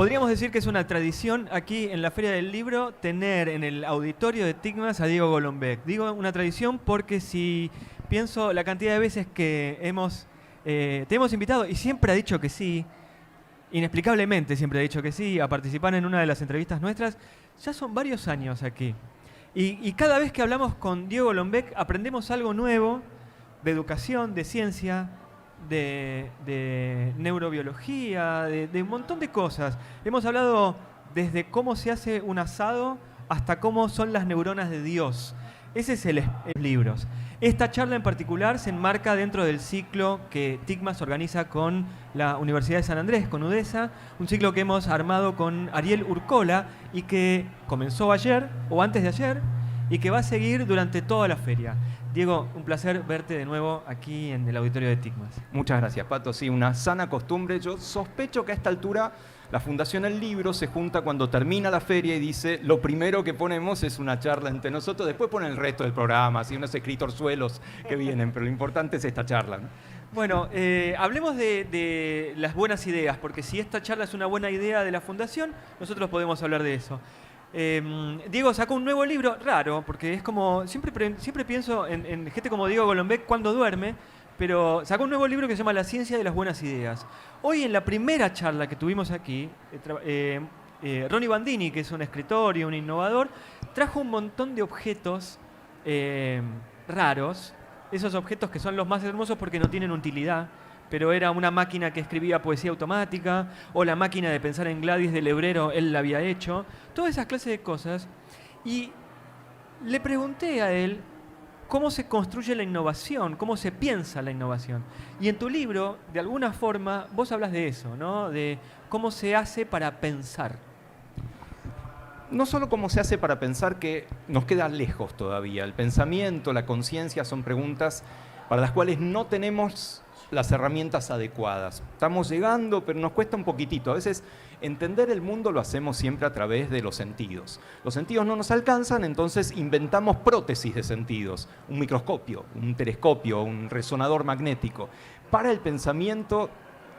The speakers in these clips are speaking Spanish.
Podríamos decir que es una tradición aquí en la Feria del Libro tener en el auditorio de Tigmas a Diego Golombek. Digo una tradición porque si pienso la cantidad de veces que te hemos invitado y siempre ha dicho que sí, inexplicablemente siempre ha dicho que sí, a participar en una de las entrevistas nuestras, ya son varios años aquí. Y cada vez que hablamos con Diego Golombek aprendemos algo nuevo de educación, de ciencia, de neurobiología, de un montón de cosas. Hemos hablado desde cómo se hace un asado hasta cómo son las neuronas de Dios. Ese es el libros. Esta charla en particular se enmarca dentro del ciclo que Tigmas organiza con la Universidad de San Andrés, con UDESA, un ciclo que hemos armado con Ariel Urcola y que comenzó ayer o antes de ayer y que va a seguir durante toda la feria. Diego, un placer verte de nuevo aquí en el auditorio de Tigmas. Muchas gracias, Pato. Sí, una sana costumbre. Yo sospecho que a esta altura la Fundación El Libro se junta cuando termina la feria y dice lo primero que ponemos es una charla entre nosotros, después ponen el resto del programa, así unos escritorzuelos que vienen, pero lo importante es esta charla, ¿no? Bueno, hablemos de las buenas ideas, porque si esta charla es una buena idea de la Fundación, nosotros podemos hablar de eso. Diego sacó un nuevo libro, raro, porque es como, siempre pienso en gente como Diego Golombek cuando duerme, pero sacó un nuevo libro que se llama La ciencia de las buenas ideas. Hoy en la primera charla que tuvimos aquí, Ronnie Bandini, que es un escritor y un innovador, trajo un montón de objetos raros, esos objetos que son los más hermosos porque no tienen utilidad, pero era una máquina que escribía poesía automática, o la máquina de pensar en Gladys del Hebrero, él la había hecho, todas esas clases de cosas. Y le pregunté a él cómo se construye la innovación, cómo se piensa la innovación. Y en tu libro, de alguna forma, vos hablas de eso, ¿no? De cómo se hace para pensar. No solo cómo se hace para pensar, que nos queda lejos todavía. El pensamiento, la conciencia son preguntas para las cuales no tenemos las herramientas adecuadas. Estamos llegando, pero nos cuesta un poquitito. A veces entender el mundo lo hacemos siempre a través de los sentidos. Los sentidos no nos alcanzan, entonces inventamos prótesis de sentidos. Un microscopio, un telescopio, un resonador magnético. Para el pensamiento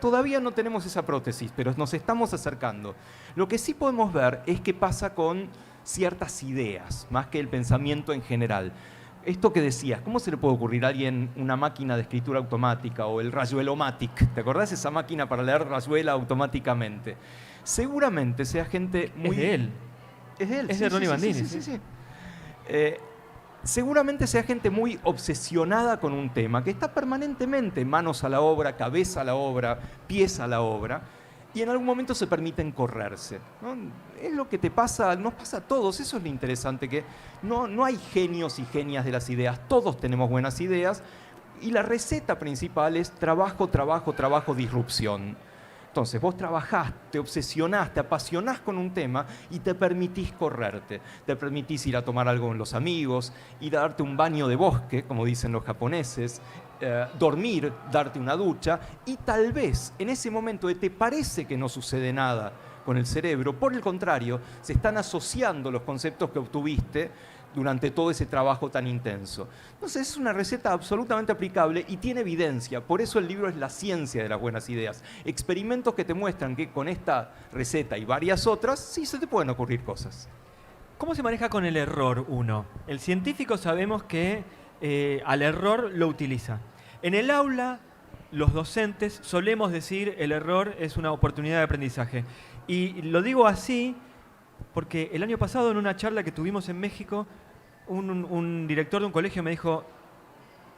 todavía no tenemos esa prótesis, pero nos estamos acercando. Lo que sí podemos ver es qué pasa con ciertas ideas, más que el pensamiento en general. Esto que decías, ¿cómo se le puede ocurrir a alguien una máquina de escritura automática o el Rayuelomatic? ¿Te acordás esa máquina para leer Rayuela automáticamente? Seguramente sea gente muy... Es de él. Es de él. Es de Ronnie Bandini. Sí. Seguramente sea gente muy obsesionada con un tema, que está permanentemente manos a la obra, cabeza a la obra, pies a la obra, y en algún momento se permiten correrse, ¿no? Es lo que te pasa, nos pasa a todos. Eso es lo interesante, que no hay genios y genias de las ideas, todos tenemos buenas ideas, y la receta principal es trabajo, trabajo, trabajo, disrupción. Entonces vos trabajás, te obsesionás, te apasionás con un tema y te permitís correrte, te permitís ir a tomar algo con los amigos, ir a darte un baño de bosque, como dicen los japoneses, dormir, darte una ducha, y tal vez en ese momento te parece que no sucede nada con el cerebro, por el contrario, se están asociando los conceptos que obtuviste durante todo ese trabajo tan intenso. Entonces es una receta absolutamente aplicable y tiene evidencia. Por eso el libro es La ciencia de las buenas ideas. Experimentos que te muestran que con esta receta y varias otras sí se te pueden ocurrir cosas. ¿Cómo se maneja con el error uno? El científico sabemos que al error lo utiliza. En el aula, los docentes solemos decir el error es una oportunidad de aprendizaje. Y lo digo así porque el año pasado en una charla que tuvimos en México, un director de un colegio me dijo: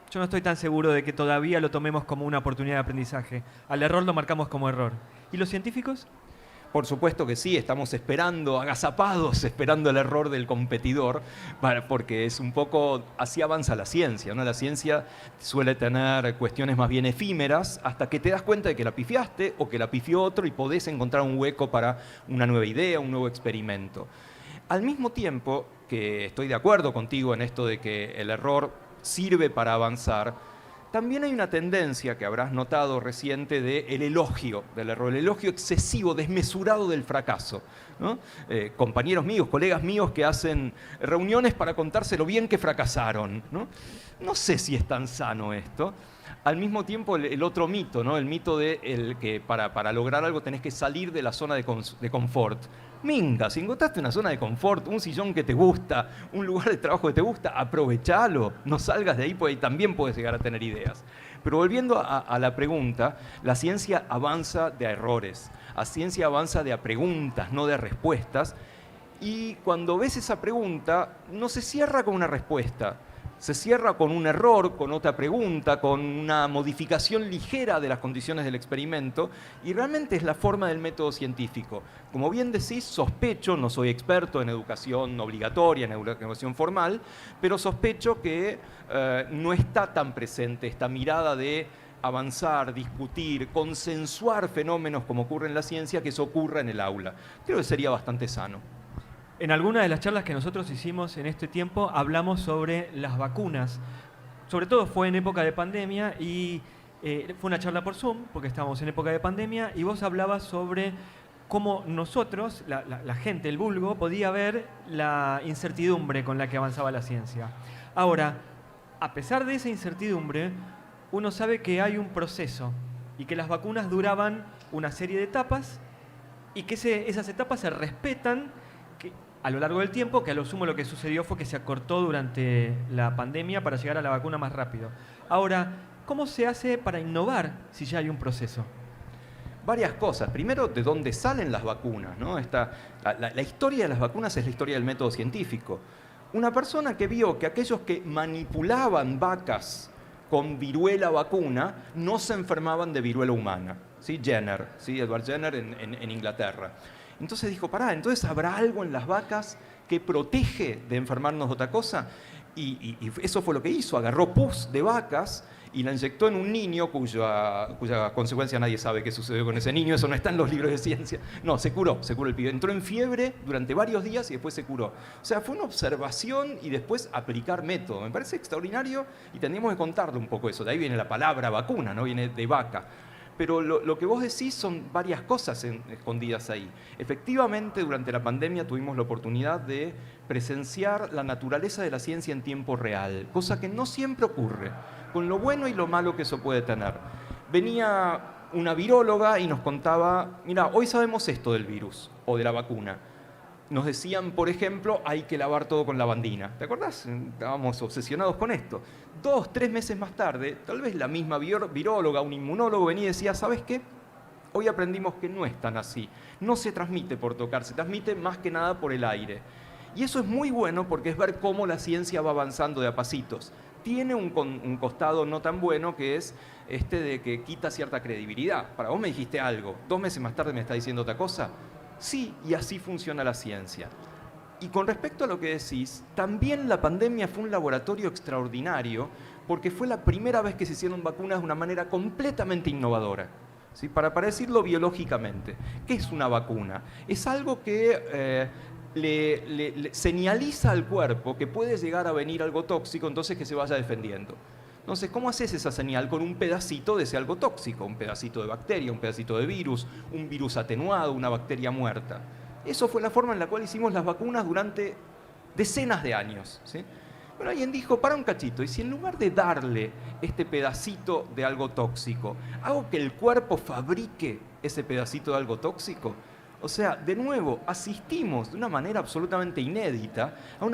yo no estoy tan seguro de que todavía lo tomemos como una oportunidad de aprendizaje. Al error lo marcamos como error. ¿Y los científicos? Por supuesto que sí, estamos esperando, agazapados, esperando el error del competidor, porque es un poco, así avanza la ciencia, ¿no? La ciencia suele tener cuestiones más bien efímeras hasta que te das cuenta de que la pifiaste o que la pifió otro y podés encontrar un hueco para una nueva idea, un nuevo experimento. Al mismo tiempo que estoy de acuerdo contigo en esto de que el error sirve para avanzar, también hay una tendencia que habrás notado reciente del elogio del error, el elogio excesivo, desmesurado del fracaso, ¿no? Compañeros míos, colegas míos que hacen reuniones para contarse lo bien que fracasaron, ¿no? No sé si es tan sano esto. Al mismo tiempo, el otro mito, ¿no? El mito de que para lograr algo tenés que salir de la zona de confort. Minga, si encontraste una zona de confort, un sillón que te gusta, un lugar de trabajo que te gusta, aprovechalo, no salgas de ahí, porque ahí también puedes llegar a tener ideas. Pero volviendo a la pregunta, la ciencia avanza de a errores, la ciencia avanza de a preguntas, no de respuestas, y cuando ves esa pregunta, no se cierra con una respuesta, se cierra con un error, con otra pregunta, con una modificación ligera de las condiciones del experimento, y realmente es la forma del método científico. Como bien decís, sospecho, no soy experto en educación obligatoria, en educación formal, pero sospecho que no está tan presente esta mirada de avanzar, discutir, consensuar fenómenos como ocurre en la ciencia, que eso ocurra en el aula. Creo que sería bastante sano. En alguna de las charlas que nosotros hicimos en este tiempo hablamos sobre las vacunas. Sobre todo fue en época de pandemia y fue una charla por Zoom, porque estábamos en época de pandemia, y vos hablabas sobre cómo nosotros, la gente, el vulgo, podía ver la incertidumbre con la que avanzaba la ciencia. Ahora, a pesar de esa incertidumbre, uno sabe que hay un proceso y que las vacunas duraban una serie de etapas y que esas etapas se respetan a lo largo del tiempo, que a lo sumo lo que sucedió fue que se acortó durante la pandemia para llegar a la vacuna más rápido. Ahora, ¿cómo se hace para innovar si ya hay un proceso? Varias cosas. Primero, ¿de dónde salen las vacunas? ¿No? La historia de las vacunas es la historia del método científico. Una persona que vio que aquellos que manipulaban vacas con viruela vacuna no se enfermaban de viruela humana. ¿Sí? Jenner, ¿sí? Edward Jenner en Inglaterra. Entonces dijo, entonces ¿habrá algo en las vacas que protege de enfermarnos de otra cosa? Y eso fue lo que hizo, agarró pus de vacas y la inyectó en un niño cuya consecuencia nadie sabe qué sucedió con ese niño, eso no está en los libros de ciencia. No, se curó el pibe. Entró en fiebre durante varios días y después se curó. O sea, fue una observación y después aplicar método. Me parece extraordinario y tendríamos que contarle un poco eso. De ahí viene la palabra vacuna, no viene de vaca. Pero lo que vos decís son varias cosas escondidas ahí. Efectivamente, durante la pandemia tuvimos la oportunidad de presenciar la naturaleza de la ciencia en tiempo real, cosa que no siempre ocurre, con lo bueno y lo malo que eso puede tener. Venía una viróloga y nos contaba, mira, hoy sabemos esto del virus o de la vacuna. Nos decían, por ejemplo, hay que lavar todo con lavandina. ¿Te acordás? Estábamos obsesionados con esto. 2, 3 meses más tarde, tal vez la misma viróloga, un inmunólogo venía y decía, ¿sabes qué? Hoy aprendimos que no es tan así. No se transmite por tocar, se transmite más que nada por el aire. Y eso es muy bueno porque es ver cómo la ciencia va avanzando de a pasitos. Tiene un costado no tan bueno, que es de que quita cierta credibilidad. Vos me dijiste algo, 2 meses más tarde me estás diciendo otra cosa. Sí, y así funciona la ciencia. Y con respecto a lo que decís, también la pandemia fue un laboratorio extraordinario porque fue la primera vez que se hicieron vacunas de una manera completamente innovadora. ¿Sí? Para decirlo biológicamente, ¿qué es una vacuna? Es algo que le señaliza al cuerpo que puede llegar a venir algo tóxico, entonces que se vaya defendiendo. Entonces, ¿cómo haces esa señal? Con un pedacito de ese algo tóxico, un pedacito de bacteria, un pedacito de virus, un virus atenuado, una bacteria muerta. Eso fue la forma en la cual hicimos las vacunas durante decenas de años. ¿Sí? Bueno, alguien dijo, para un cachito, y si en lugar de darle este pedacito de algo tóxico, hago que el cuerpo fabrique ese pedacito de algo tóxico. O sea, de nuevo, asistimos de una manera absolutamente inédita a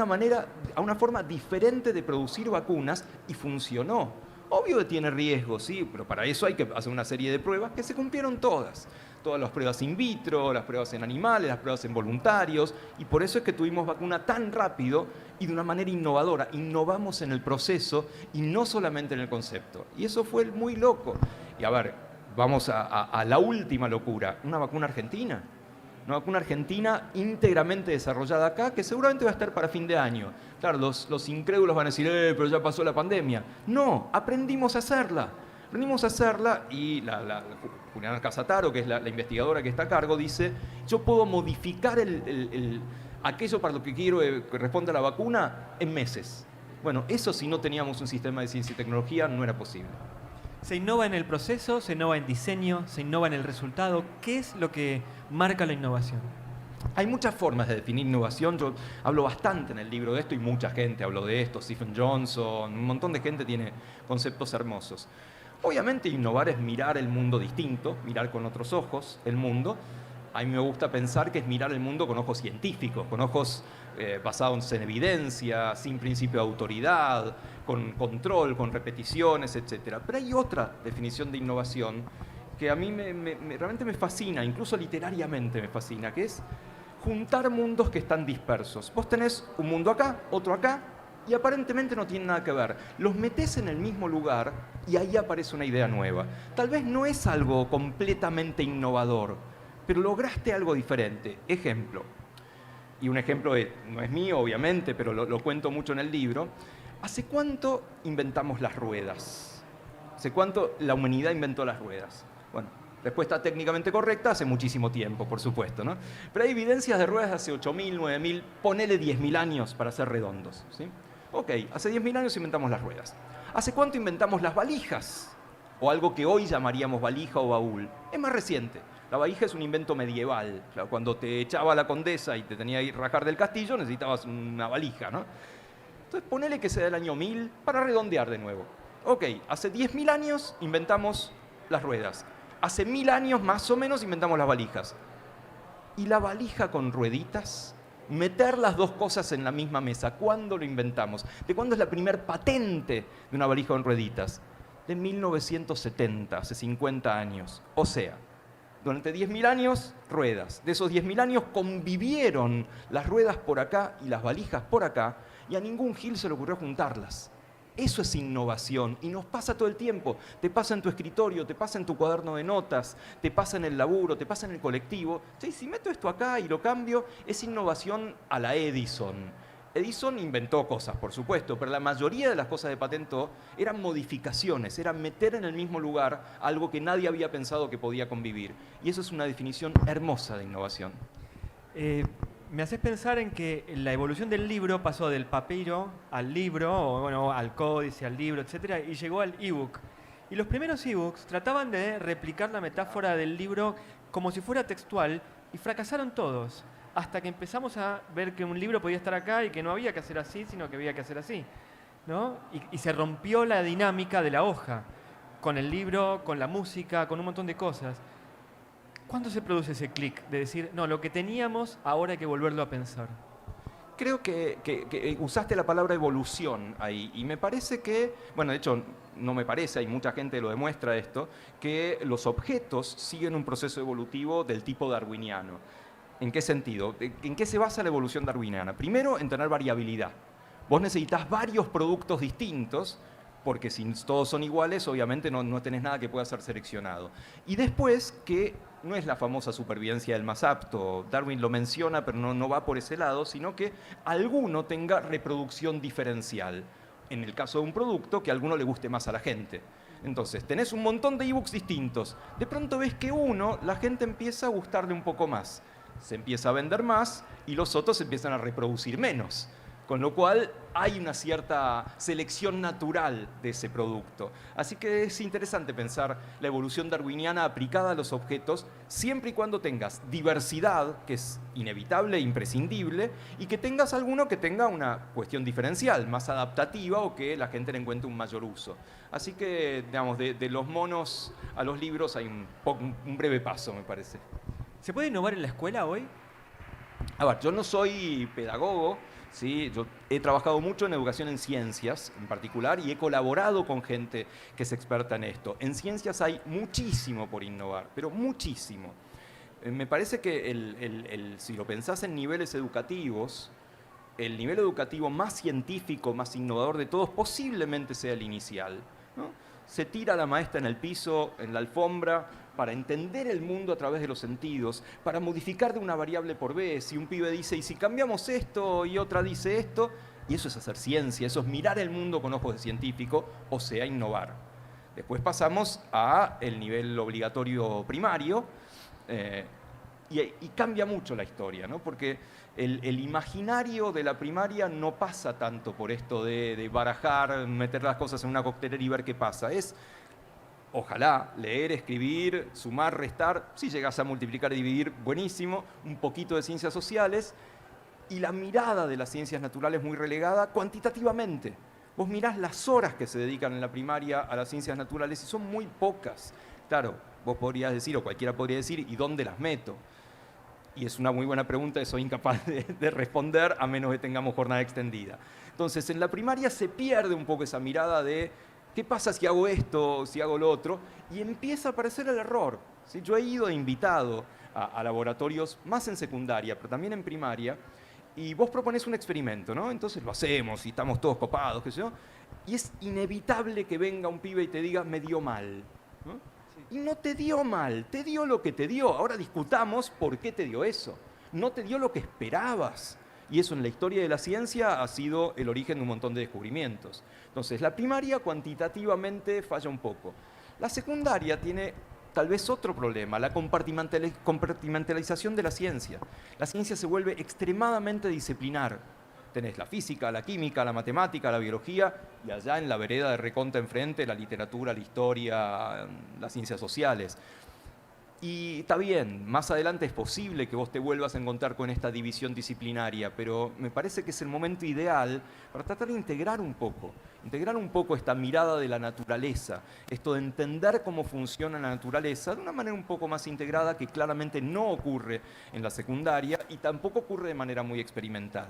una forma diferente de producir vacunas y funcionó. Obvio que tiene riesgos, sí, pero para eso hay que hacer una serie de pruebas que se cumplieron todas. Todas las pruebas in vitro, las pruebas en animales, las pruebas en voluntarios, y por eso es que tuvimos vacuna tan rápido y de una manera innovadora. Innovamos en el proceso y no solamente en el concepto. Y eso fue muy loco. Y a ver, vamos a la última locura, una vacuna argentina. Una vacuna argentina íntegramente desarrollada acá, que seguramente va a estar para fin de año. Claro, los incrédulos van a decir, pero ya pasó la pandemia. No, aprendimos a hacerla. Aprendimos a hacerla y Juliana Casataro, que es la investigadora que está a cargo, dice, yo puedo modificar aquello para lo que quiero que responda la vacuna en meses. Bueno, eso si no teníamos un sistema de ciencia y tecnología no era posible. ¿Se innova en el proceso, se innova en diseño, se innova en el resultado? ¿Qué es lo que marca la innovación? Hay muchas formas de definir innovación. Yo hablo bastante en el libro de esto y mucha gente habló de esto. Stephen Johnson, un montón de gente tiene conceptos hermosos. Obviamente innovar es mirar el mundo distinto, mirar con otros ojos el mundo. A mí me gusta pensar que es mirar el mundo con ojos científicos, con ojos basados en evidencia, sin principio de autoridad, con control, con repeticiones, etc. Pero hay otra definición de innovación que a mí realmente me fascina, incluso literariamente me fascina, que es juntar mundos que están dispersos. Vos tenés un mundo acá, otro acá, y aparentemente no tienen nada que ver. Los metés en el mismo lugar y ahí aparece una idea nueva. Tal vez no es algo completamente innovador, pero lograste algo diferente. Ejemplo, y un ejemplo no es mío, obviamente, pero lo cuento mucho en el libro. ¿Hace cuánto inventamos las ruedas? ¿Hace cuánto la humanidad inventó las ruedas? Bueno, respuesta técnicamente correcta, hace muchísimo tiempo, por supuesto, ¿no? Pero hay evidencias de ruedas de hace 8.000, 9.000, ponele 10.000 años para ser redondos, ¿sí? Ok, hace 10.000 años inventamos las ruedas. ¿Hace cuánto inventamos las valijas? O algo que hoy llamaríamos valija o baúl. Es más reciente. La valija es un invento medieval. Claro, cuando te echaba la condesa y te tenía que ir rajar del castillo, necesitabas una valija, ¿no? Entonces ponele que sea del año 1000 para redondear de nuevo. Ok, hace 10.000 años inventamos las ruedas. Hace 1000 años más o menos inventamos las valijas. ¿Y la valija con rueditas? Meter las dos cosas en la misma mesa. ¿Cuándo lo inventamos? ¿De cuándo es la primer patente de una valija con rueditas? De 1970, hace 50 años. O sea, durante 10.000 años, ruedas. De esos 10.000 años convivieron las ruedas por acá y las valijas por acá, y a ningún gil se le ocurrió juntarlas. Eso es innovación y nos pasa todo el tiempo. Te pasa en tu escritorio, te pasa en tu cuaderno de notas, te pasa en el laburo, te pasa en el colectivo. Sí, si meto esto acá y lo cambio, es innovación a la Edison. Edison inventó cosas, por supuesto, pero la mayoría de las cosas que patentó eran modificaciones, eran meter en el mismo lugar algo que nadie había pensado que podía convivir. Y eso es una definición hermosa de innovación. Me haces pensar en que la evolución del libro pasó del papiro al libro, o bueno, al códice, al libro, etcétera, y llegó al ebook. Y los primeros ebooks trataban de replicar la metáfora del libro como si fuera textual, y fracasaron todos, hasta que empezamos a ver que un libro podía estar acá y que no había que hacer así, sino que había que hacer así, ¿no? Y se rompió la dinámica de la hoja, con el libro, con la música, con un montón de cosas. ¿Cuándo se produce ese clic de decir, no, lo que teníamos, ahora hay que volverlo a pensar? Creo que usaste la palabra evolución ahí, y me parece que, bueno, de hecho, no me parece, hay mucha gente que lo demuestra esto, que los objetos siguen un proceso evolutivo del tipo darwiniano. ¿En qué sentido? ¿En qué se basa la evolución darwiniana? Primero, en tener variabilidad. Vos necesitas varios productos distintos, porque si todos son iguales, obviamente no tenés nada que pueda ser seleccionado. Y después, que no es la famosa supervivencia del más apto, Darwin lo menciona, pero no va por ese lado, sino que alguno tenga reproducción diferencial. En el caso de un producto, que a alguno le guste más a la gente. Entonces, tenés un montón de ebooks distintos. De pronto ves que uno, la gente empieza a gustarle un poco más. Se empieza a vender más y los otros empiezan a reproducir menos. Con lo cual hay una cierta selección natural de ese producto. Así que es interesante pensar la evolución darwiniana aplicada a los objetos, siempre y cuando tengas diversidad, que es inevitable e imprescindible, y que tengas alguno que tenga una cuestión diferencial, más adaptativa, o que la gente le encuentre un mayor uso. Así que, digamos, de los monos a los libros hay un breve paso, me parece. ¿Se puede innovar en la escuela hoy? A ver, yo no soy pedagogo, ¿sí? Yo he trabajado mucho en educación en ciencias en particular y he colaborado con gente que es experta en esto. En ciencias hay muchísimo por innovar, pero muchísimo. Me parece que si lo pensás en niveles educativos, el nivel educativo más científico, más innovador de todos posiblemente sea el inicial, ¿no? Se tira a la maestra en el piso, en la alfombra, para entender el mundo a través de los sentidos, para modificar de una variable por vez. Si un pibe dice, ¿y si cambiamos esto? Y otra dice esto. Y eso es hacer ciencia, eso es mirar el mundo con ojos de científico, o sea, innovar. Después pasamos al nivel obligatorio primario, y cambia mucho la historia, ¿no? Porque el imaginario de la primaria no pasa tanto por esto de barajar, meter las cosas en una coctelera y ver qué pasa. Es, ojalá, leer, escribir, sumar, restar. Si llegas a multiplicar y dividir, buenísimo. Un poquito de ciencias sociales. Y la mirada de las ciencias naturales muy relegada cuantitativamente. Vos mirás las horas que se dedican en la primaria a las ciencias naturales y son muy pocas. Claro, vos podrías decir, o cualquiera podría decir, ¿y dónde las meto? Y es una muy buena pregunta, soy incapaz de responder a menos que tengamos jornada extendida. Entonces, en la primaria se pierde un poco esa mirada de ¿qué pasa si hago esto, si hago lo otro? Y empieza a aparecer el error. ¿Sí? Yo he ido invitado a laboratorios más en secundaria, pero también en primaria, y vos proponés un experimento, ¿no? Entonces lo hacemos y estamos todos copados, qué sé yo, y es inevitable que venga un pibe y te diga, me dio mal, ¿no? Y no te dio mal, te dio lo que te dio. Ahora discutamos por qué te dio eso. No te dio lo que esperabas. Y eso en la historia de la ciencia ha sido el origen de un montón de descubrimientos. Entonces, la primaria cuantitativamente falla un poco. La secundaria tiene tal vez otro problema, la compartimentalización de la ciencia. La ciencia se vuelve extremadamente disciplinar. Tenés la física, la química, la matemática, la biología, y allá en la vereda de recontra enfrente, la literatura, la historia, las ciencias sociales. Y está bien, más adelante es posible que vos te vuelvas a encontrar con esta división disciplinaria, pero me parece que es el momento ideal para tratar de integrar un poco esta mirada de la naturaleza, esto de entender cómo funciona la naturaleza de una manera un poco más integrada que claramente no ocurre en la secundaria y tampoco ocurre de manera muy experimental.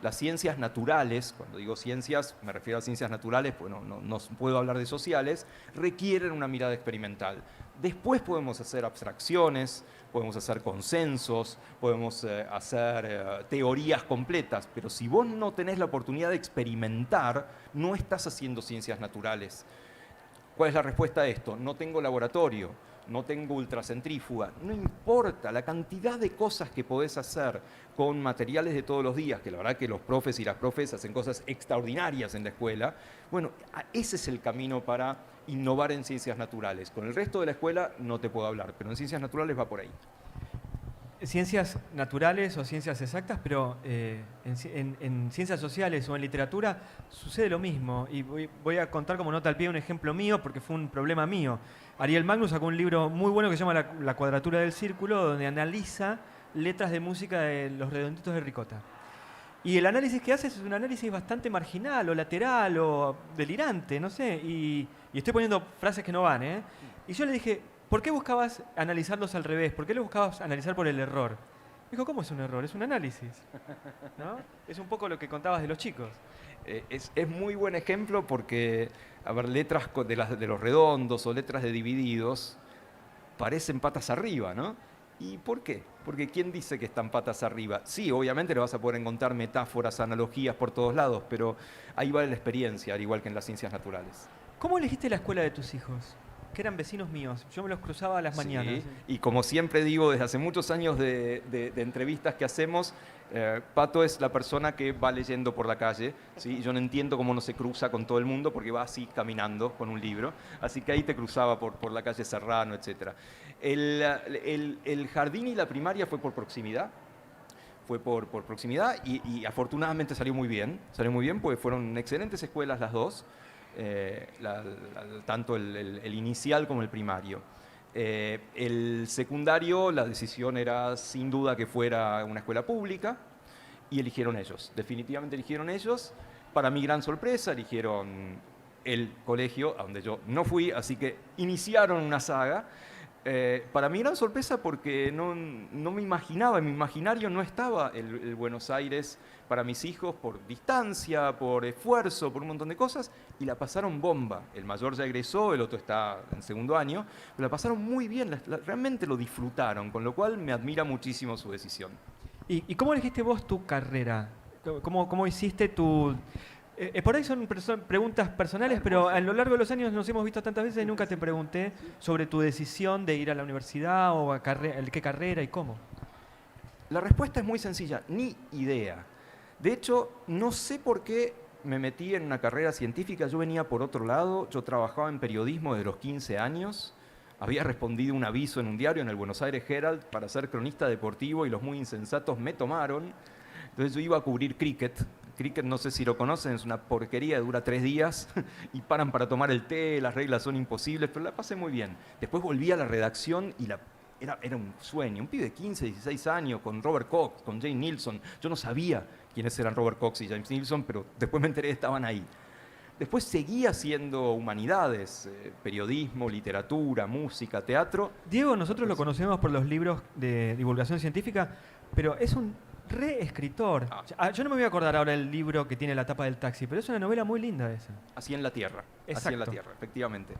Las ciencias naturales, cuando digo ciencias, me refiero a ciencias naturales, pues no puedo hablar de sociales, requieren una mirada experimental. Después podemos hacer abstracciones, podemos hacer consensos, podemos hacer teorías completas, pero si vos no tenés la oportunidad de experimentar, no estás haciendo ciencias naturales. ¿Cuál es la respuesta a esto? No tengo laboratorio, no tengo ultracentrífuga. No importa la cantidad de cosas que podés hacer con materiales de todos los días, que la verdad que los profes y las profes hacen cosas extraordinarias en la escuela. Bueno, ese es el camino para innovar en ciencias naturales. Con el resto de la escuela no te puedo hablar, pero en ciencias naturales va por ahí. Ciencias naturales o ciencias exactas, pero en ciencias sociales o en literatura sucede lo mismo. Y voy a contar como nota al pie un ejemplo mío, porque fue un problema mío. Ariel Magnus sacó un libro muy bueno que se llama La cuadratura del círculo, donde analiza letras de música de Los Redonditos de Ricota. Y el análisis que hace es un análisis bastante marginal o lateral o delirante, no sé. Y estoy poniendo frases que no van, ¿eh? Y yo le dije, ¿por qué buscabas analizarlos al revés? ¿Por qué los buscabas analizar por el error? Me dijo, ¿cómo es un error? Es un análisis, ¿no? Es un poco lo que contabas de los chicos. Es muy buen ejemplo porque, a ver, letras de los redondos o letras de divididos parecen patas arriba, ¿no? ¿Y por qué? Porque ¿quién dice que están patas arriba? Sí, obviamente le vas a poder encontrar metáforas, analogías por todos lados, pero ahí vale la experiencia, al igual que en las ciencias naturales. ¿Cómo elegiste la escuela de tus hijos? Que eran vecinos míos. Yo me los cruzaba a las mañanas. Y como siempre digo, desde hace muchos años de entrevistas que hacemos, Pato es la persona que va leyendo por la calle. ¿Sí? Yo no entiendo cómo no se cruza con todo el mundo porque va así caminando con un libro. Así que ahí te cruzaba por la calle Serrano, etc. El jardín y la primaria fue por proximidad. Fue por proximidad y afortunadamente salió muy bien. Salió muy bien porque fueron excelentes escuelas las dos. Tanto el inicial como el primario. El secundario, la decisión era sin duda que fuera una escuela pública y eligieron ellos, definitivamente eligieron ellos. Para mi gran sorpresa, eligieron el colegio a donde yo no fui, así que iniciaron una saga. Para mi gran sorpresa porque no me imaginaba, en mi imaginario no estaba el Buenos Aires para mis hijos por distancia, por esfuerzo, por un montón de cosas, y la pasaron bomba. El mayor ya egresó, el otro está en segundo año, pero la pasaron muy bien, realmente lo disfrutaron, con lo cual me admira muchísimo su decisión. ¿Y cómo elegiste vos tu carrera? ¿Cómo hiciste tu...? Por ahí son preguntas personales, pero a lo largo de los años nos hemos visto tantas veces y nunca te pregunté sobre tu decisión de ir a la universidad o a qué carrera y cómo. La respuesta es muy sencilla, ni idea. De hecho, no sé por qué me metí en una carrera científica, yo venía por otro lado, yo trabajaba en periodismo desde los 15 años, había respondido un aviso en un diario, en el Buenos Aires Herald, para ser cronista deportivo y los muy insensatos me tomaron. Entonces yo iba a cubrir cricket. Cricket, no sé si lo conocen, es una porquería, dura 3 días y paran para tomar el té, las reglas son imposibles, pero la pasé muy bien. Después volví a la redacción y era un sueño, un pibe de 15, 16 años, con Robert Cox, con James Nilsson. Yo no sabía quiénes eran Robert Cox y James Nilsson, pero después me enteré que estaban ahí. Después seguí haciendo humanidades, periodismo, literatura, música, teatro. Diego, nosotros lo conocemos por los libros de divulgación científica, pero es un reescritor. Yo no me voy a acordar ahora el libro que tiene la tapa del taxi, pero es una novela muy linda esa. Así en la Tierra. Exacto. Así en la Tierra, efectivamente.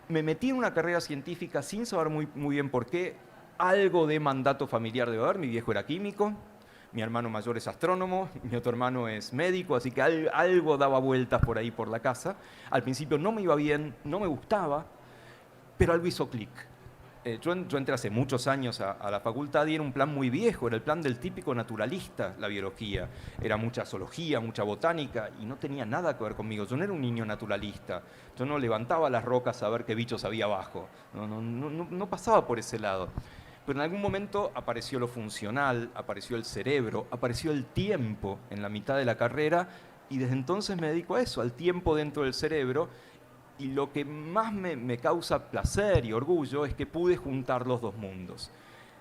Me metí en una carrera científica sin saber muy bien por qué. Algo de mandato familiar debe haber. Mi viejo era químico, mi hermano mayor es astrónomo, mi otro hermano es médico, así que algo daba vueltas por ahí por la casa. Al principio no me iba bien, no me gustaba, pero algo hizo clic. Yo entré hace muchos años a la facultad y era un plan muy viejo, era el plan del típico naturalista, la biología. Era mucha zoología, mucha botánica y no tenía nada que ver conmigo. Yo no era un niño naturalista, yo no levantaba las rocas a ver qué bichos había abajo, no pasaba por ese lado. Pero en algún momento apareció lo funcional, apareció el cerebro, apareció el tiempo en la mitad de la carrera y desde entonces me dedico a eso, al tiempo dentro del cerebro. Y lo que más me causa placer y orgullo es que pude juntar los dos mundos.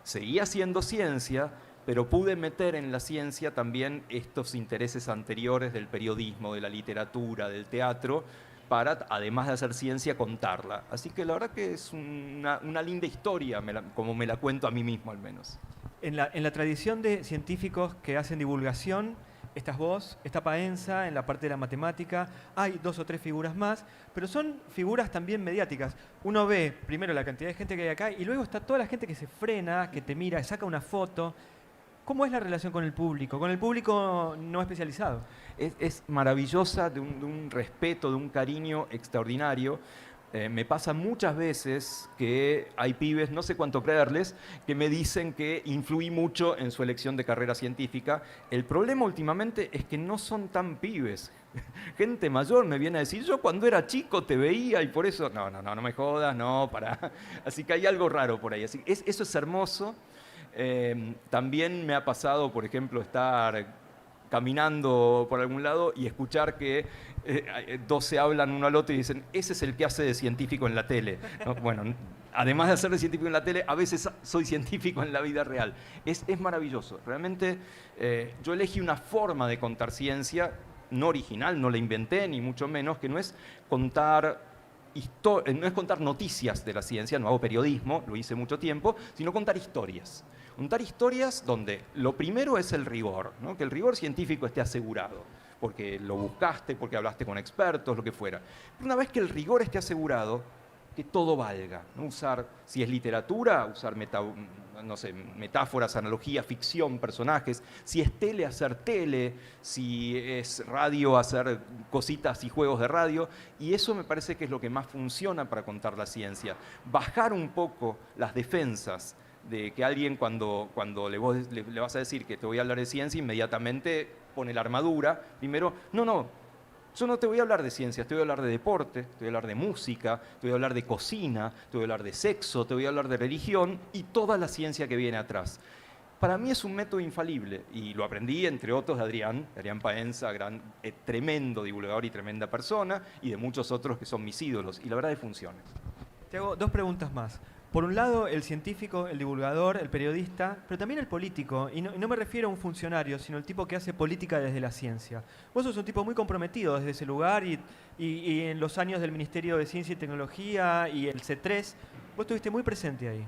Seguí haciendo ciencia, pero pude meter en la ciencia también estos intereses anteriores del periodismo, de la literatura, del teatro, para, además de hacer ciencia, contarla. Así que la verdad que es una linda historia, como me la cuento a mí mismo al menos. En la tradición de científicos que hacen divulgación, estás vos, está Paenza en la parte de la matemática, hay 2 o 3 figuras más, pero son figuras también mediáticas. Uno ve primero la cantidad de gente que hay acá y luego está toda la gente que se frena, que te mira, saca una foto. ¿Cómo es la relación con el público no especializado? Es maravillosa, de un respeto, de un cariño extraordinario. Me pasa muchas veces que hay pibes, no sé cuánto creerles, que me dicen que influí mucho en su elección de carrera científica. El problema últimamente es que no son tan pibes. Gente mayor me viene a decir, yo cuando era chico te veía y por eso... No me jodas, no, pará. Así que hay algo raro por ahí. Eso es hermoso. También me ha pasado, por ejemplo, estar caminando por algún lado y escuchar que dos se hablan uno al otro y dicen, ese es el que hace de científico en la tele. ¿No? Bueno, además de hacer de científico en la tele, a veces soy científico en la vida real. Es maravilloso. Realmente yo elegí una forma de contar ciencia, no original, no la inventé, ni mucho menos, que no es contar noticias de la ciencia, no hago periodismo, lo hice mucho tiempo, sino contar historias. Contar historias donde lo primero es el rigor, ¿no? Que el rigor científico esté asegurado, porque lo buscaste, porque hablaste con expertos, lo que fuera. Pero una vez que el rigor esté asegurado, que todo valga, ¿no? Usar, si es literatura, usar metáforas, analogías, ficción, personajes. Si es tele, hacer tele. Si es radio, hacer cositas y juegos de radio. Y eso me parece que es lo que más funciona para contar la ciencia. Bajar un poco las defensas de que alguien cuando le vas a decir que te voy a hablar de ciencia, inmediatamente pone la armadura. Primero, yo no te voy a hablar de ciencias, te voy a hablar de deporte, te voy a hablar de música, te voy a hablar de cocina, te voy a hablar de sexo, te voy a hablar de religión y toda la ciencia que viene atrás. Para mí es un método infalible y lo aprendí, entre otros, de Adrián Paenza, tremendo divulgador y tremenda persona, y de muchos otros que son mis ídolos, y la verdad es que funciona. Te hago 2 preguntas más. Por un lado, el científico, el divulgador, el periodista, pero también el político. Y no me refiero a un funcionario, sino el tipo que hace política desde la ciencia. Vos sos un tipo muy comprometido desde ese lugar y en los años del Ministerio de Ciencia y Tecnología y el C3, vos estuviste muy presente ahí.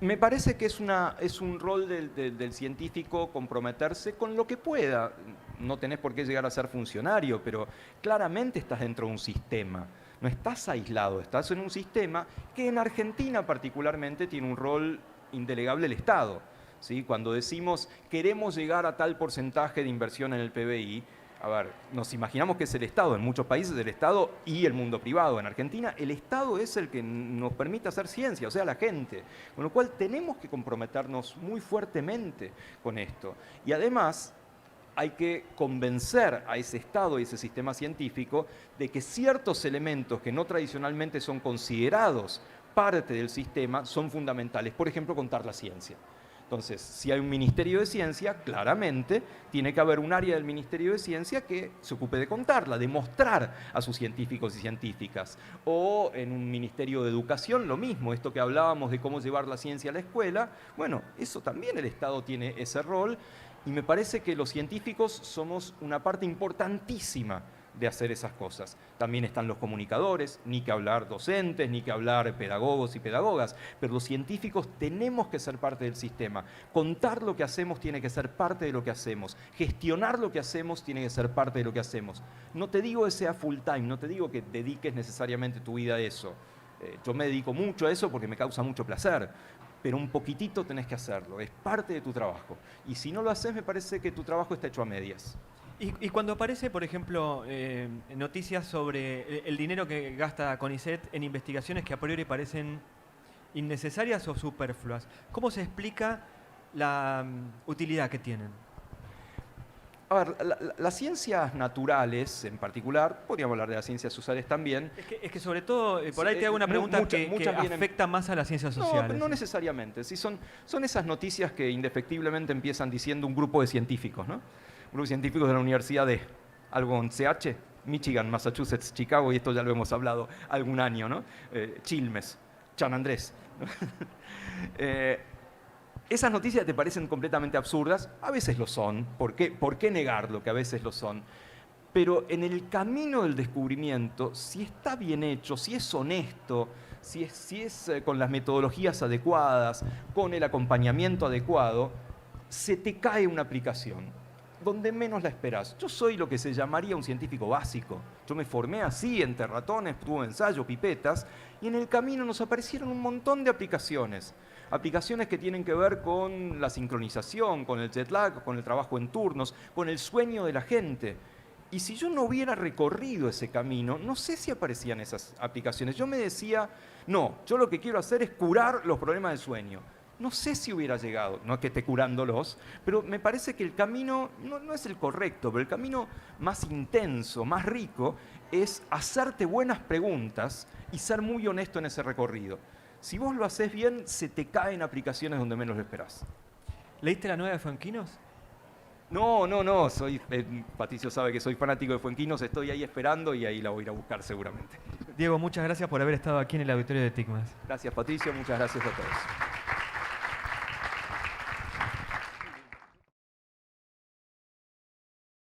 Me parece que es un rol del científico comprometerse con lo que pueda. No tenés por qué llegar a ser funcionario, pero claramente estás dentro de un sistema. No estás aislado, estás en un sistema que en Argentina particularmente tiene un rol indelegable el Estado. ¿Sí? Cuando decimos queremos llegar a tal porcentaje de inversión en el PBI, a ver, nos imaginamos que es el Estado, en muchos países el Estado y el mundo privado. En Argentina el Estado es el que nos permite hacer ciencia, o sea, la gente. Con lo cual tenemos que comprometernos muy fuertemente con esto. Y además hay que convencer a ese Estado y ese sistema científico de que ciertos elementos que no tradicionalmente son considerados parte del sistema son fundamentales. Por ejemplo, contar la ciencia. Entonces, si hay un Ministerio de Ciencia, claramente tiene que haber un área del Ministerio de Ciencia que se ocupe de contarla, de mostrar a sus científicos y científicas. O en un Ministerio de Educación, lo mismo, esto que hablábamos de cómo llevar la ciencia a la escuela, bueno, eso también el Estado tiene ese rol. Y me parece que los científicos somos una parte importantísima de hacer esas cosas. También están los comunicadores, ni que hablar docentes, ni que hablar pedagogos y pedagogas, pero los científicos tenemos que ser parte del sistema. Contar lo que hacemos tiene que ser parte de lo que hacemos. Gestionar lo que hacemos tiene que ser parte de lo que hacemos. No te digo que sea full time, no te digo que dediques necesariamente tu vida a eso. Yo me dedico mucho a eso porque me causa mucho placer, pero un poquitito tenés que hacerlo, es parte de tu trabajo. Y si no lo haces, me parece que tu trabajo está hecho a medias. Y cuando aparece, por ejemplo, noticias sobre el dinero que gasta CONICET en investigaciones que a priori parecen innecesarias o superfluas, ¿cómo se explica la utilidad que tienen? A ver, las ciencias naturales en particular, podríamos hablar de las ciencias sociales también. Es que sobre todo, por ahí te hago una pregunta que afecta más a las ciencias sociales. No, no necesariamente. Sí, son esas noticias que indefectiblemente empiezan diciendo un grupo de científicos, ¿no? Un grupo de científicos de la Universidad de algo en CH, Michigan, Massachusetts, Chicago, y esto ya lo hemos hablado algún año, ¿no? Chilmes, San Andrés. Esas noticias te parecen completamente absurdas, a veces lo son, ¿por qué negarlo que a veces lo son? Pero en el camino del descubrimiento, si está bien hecho, si es honesto, si es con las metodologías adecuadas, con el acompañamiento adecuado, se te cae una aplicación donde menos la esperás. Yo soy lo que se llamaría un científico básico. Yo me formé así, entre ratones, tuve ensayo, pipetas, y en el camino nos aparecieron un montón de aplicaciones. Aplicaciones que tienen que ver con la sincronización, con el jet lag, con el trabajo en turnos, con el sueño de la gente. Y si yo no hubiera recorrido ese camino, no sé si aparecían esas aplicaciones. Yo me decía, no, yo lo que quiero hacer es curar los problemas del sueño. No sé si hubiera llegado, no es que esté curándolos, pero me parece que el camino no es el correcto, pero el camino más intenso, más rico, es hacerte buenas preguntas y ser muy honesto en ese recorrido. Si vos lo haces bien, se te caen aplicaciones donde menos lo esperás. ¿Leíste la nueva de Fuenquinos? No, Patricio sabe que soy fanático de Fuenquinos, estoy ahí esperando y ahí la voy a ir a buscar seguramente. Diego, muchas gracias por haber estado aquí en el auditorio de TICMAS. Gracias, Patricio, muchas gracias a todos.